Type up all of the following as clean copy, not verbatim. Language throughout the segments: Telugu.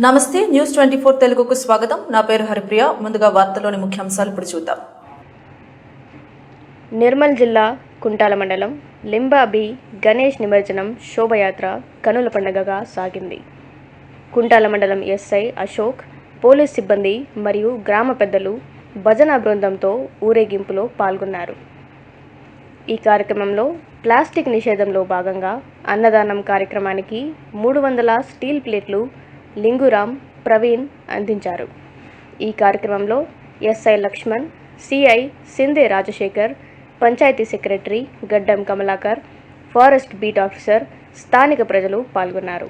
నమస్తే న్యూస్ 24 తెలుగుకు స్వాగతం. నా పేరు హరిప్రియ. ముందుగా వార్తల్లోని ముఖ్యాంశాలు ఇప్పుడు చూద్దాం. నిర్మల్ జిల్లా కుంటాల మండలం లింబాబి గణేష్ నిమజ్జనం శోభయాత్ర కనుల పండుగగా సాగింది. కుంటాల మండలం ఎస్ఐ అశోక్, పోలీస్ సిబ్బంది మరియు గ్రామ పెద్దలు భజన బృందంతో ఊరేగింపులో పాల్గొన్నారు. ఈ కార్యక్రమంలో ప్లాస్టిక్ నిషేధంలో భాగంగా అన్నదానం కార్యక్రమానికి 300 స్టీల్ ప్లేట్లు లింగురామ్, ప్రవీణ్ అందించారు. ఈ కార్యక్రమంలో SI Lakshman, CI Shinde Rajasekhar, panchayati secretary Gaddam Kamalakar, forest beat officer, స్థానిక ప్రజలు పాల్గొన్నారు.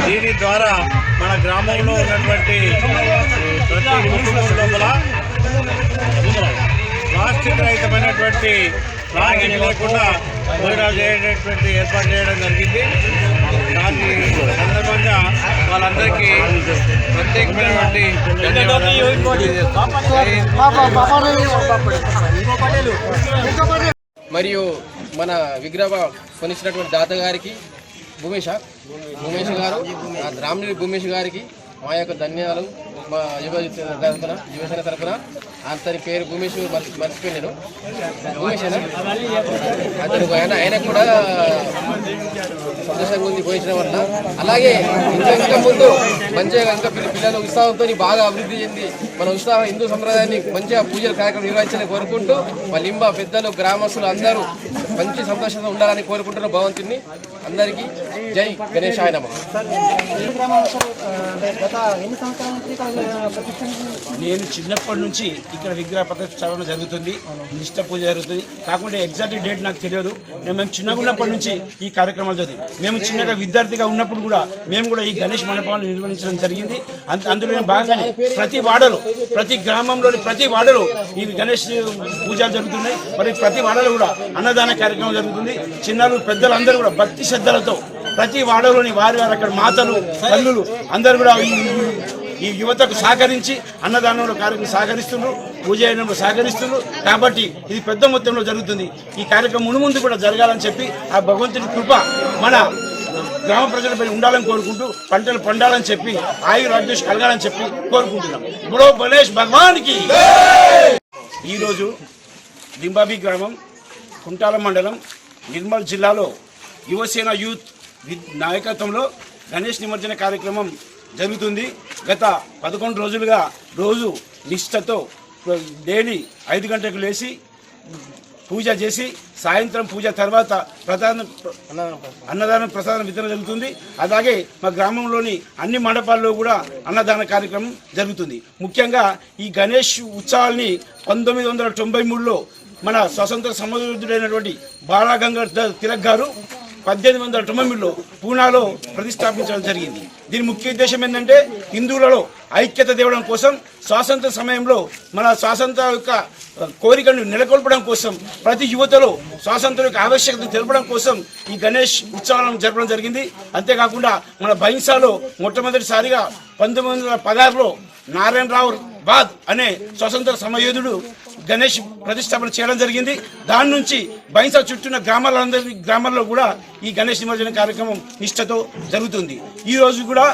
దీని ద్వారా మన గ్రామంలో ఉన్నటువంటి ప్రతి కుటుంబం లోపల ప్లాస్టిక్ రహితమైనటువంటి ప్లాస్టిక్ లేకుండా భోజనాలు చేయడానికి ఏర్పాటు చేయడం జరిగింది. దాని సందర్భంగా వాళ్ళందరికీ ప్రత్యేకమైనటువంటి మరియు మన విగ్రహ కొనిచ్చినటువంటి దాత గారికి భూమేష్ గారు, రామ్ని భూమేష్ గారికి మా యొక్క ధన్యవాదాలు. మా యువసేన తరఫున అతని పేరు భూమేష్ మర్చిపోయినాను. భూమేష్ అతను ఆయన కూడా సంతోషంగా ఉంది పోయించడం వల్ల. అలాగే ఇంకా ముందు మంచిగా ఇంకా పిల్లల ఉత్సాహంతో బాగా అభివృద్ధి చెంది మన హిందూ సంప్రదాయాన్ని మంచిగా పూజల కార్యక్రమం నిర్వహించాలని కోరుకుంటూ మా లింబ పెద్దలు గ్రామస్తులు అందరూ మంచి సంతోషంగా ఉండాలని కోరుకుంటున్న భగవంతుని అందరికీ జై గణేశాయ నమః. నేను చిన్నప్పటి నుంచి ఇక్కడ విగ్రహ ప్రతిష్టాపన జరుగుతుంది, నిష్ఠ పూజ జరుగుతుంది. కాకుండా ఎగ్జాక్ట్ డేట్ నాకు తెలియదు. మేము చిన్నగా ఉన్నప్పటి నుంచి ఈ కార్యక్రమాలు జరుగుతుంది. మేము చిన్నగా విద్యార్థిగా ఉన్నప్పుడు కూడా మేము కూడా ఈ గణేష్ మండపాలను నిర్వహించడం జరిగింది. అందులో భాగంగానే ప్రతి వాడలో, ప్రతి గ్రామంలోని ప్రతి వాడలో ఈ గణేష్ పూజలు జరుగుతున్నాయి. మరి ప్రతి వాడలో కూడా అన్నదాన కార్యక్రమం జరుగుతుంది. చిన్నలు పెద్దలు అందరూ కూడా భక్తి శ్రద్ధలతో ప్రతి వాడలోని వారి అక్కడ మాతలు, తల్లులు అందరూ కూడా ఈ యువతకు సహకరించి అన్నదానంలో కార్యక్రమం సహకరిస్తున్నారు, పూజ చేయడంలో సహకరిస్తున్నారు. కాబట్టి ఇది పెద్ద మొత్తంలో జరుగుతుంది. ఈ కార్యక్రమం మునుముందు కూడా జరగాలని చెప్పి ఆ భగవంతుని కృప మన గ్రామ ప్రజలపై ఉండాలని కోరుకుంటూ పంటలు పండాలని చెప్పి ఆయురారోగ్యం కలగాలని చెప్పి కోరుకుంటున్నాం. బుడో గణేష్ భగవానికి. ఈరోజు లింబాబి గ్రామం, కుంటాల మండలం, నిర్మల్ జిల్లాలో యువసేన యూత్ నాయకత్వంలో గణేష్ నిమజ్జన కార్యక్రమం జరుగుతుంది. గత 11 రోజులుగా రోజు నిష్ఠతో డైలీ 5 గంటలకు లేచి పూజ చేసి సాయంత్రం పూజ తర్వాత అన్నదానం ప్రసాదం వితరణ జరుగుతుంది. అలాగే మా గ్రామంలోని అన్ని మండపాల్లో కూడా అన్నదాన కార్యక్రమం జరుగుతుంది. ముఖ్యంగా ఈ గణేష్ ఉత్సవాల్ని 1993లో మన స్వతంత్ర సమృద్ధుడైనటువంటి బాలగంగాధర్ తిలక్ గారు 1899లో పూనాలో ప్రతిష్టాపించడం జరిగింది. దీని ముఖ్య ఉద్దేశం ఏంటంటే హిందువులలో ఐక్యత తేవడం కోసం, స్వాతంత్ర సమయంలో మన స్వాతంత్ర యొక్క కోరికను నెలకొల్పడం కోసం, ప్రతి యువతలో స్వాతంత్ర యొక్క ఆవశ్యకతను తెలపడం కోసం ఈ గణేష్ ఉత్సవాలను జరపడం జరిగింది. అంతేకాకుండా మన బైన్సాలో మొట్టమొదటిసారిగా 1916లో నారాయణరావు బాద్ అనే స్వతంత్ర సమయోధుడు గణేష్ ప్రతిష్టాపన చేయడం జరిగింది. దాని నుంచి బైన్సా చుట్టూన్న గ్రామాల్లో కూడా ఈ గణేష్ నిమజ్జన కార్యక్రమం నిష్ఠతో జరుగుతుంది. ఈ రోజు కూడా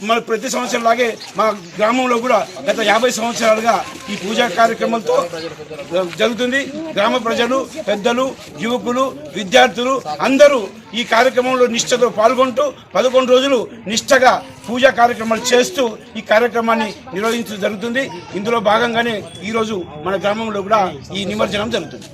మన ప్రతి సంవత్సరం లాగే మా గ్రామంలో కూడా గత 50 సంవత్సరాలుగా ఈ పూజా కార్యక్రమంతో జరుగుతుంది. గ్రామ ప్రజలు, పెద్దలు, యువకులు, విద్యార్థులు అందరూ ఈ కార్యక్రమంలో నిష్ఠతో పాల్గొంటూ 11 రోజులు నిష్ఠగా పూజా కార్యక్రమాలు చేస్తూ ఈ కార్యక్రమాన్ని నిర్వహించడం జరుగుతుంది. ఇందులో భాగంగానే ఈరోజు మన గ్రామంలో కూడా ఈ నిమజ్జనం జరుగుతుంది.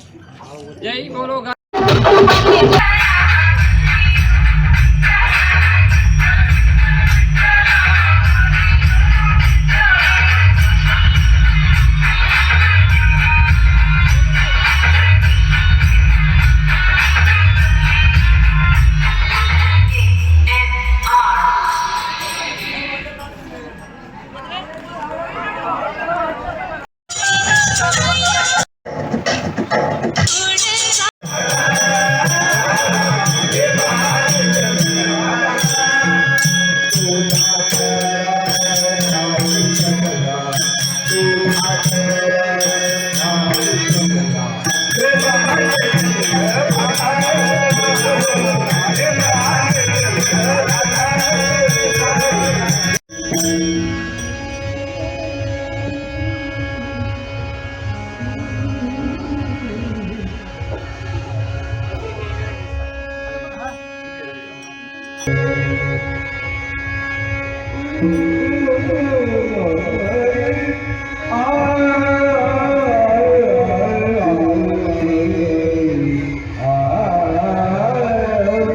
Thank you.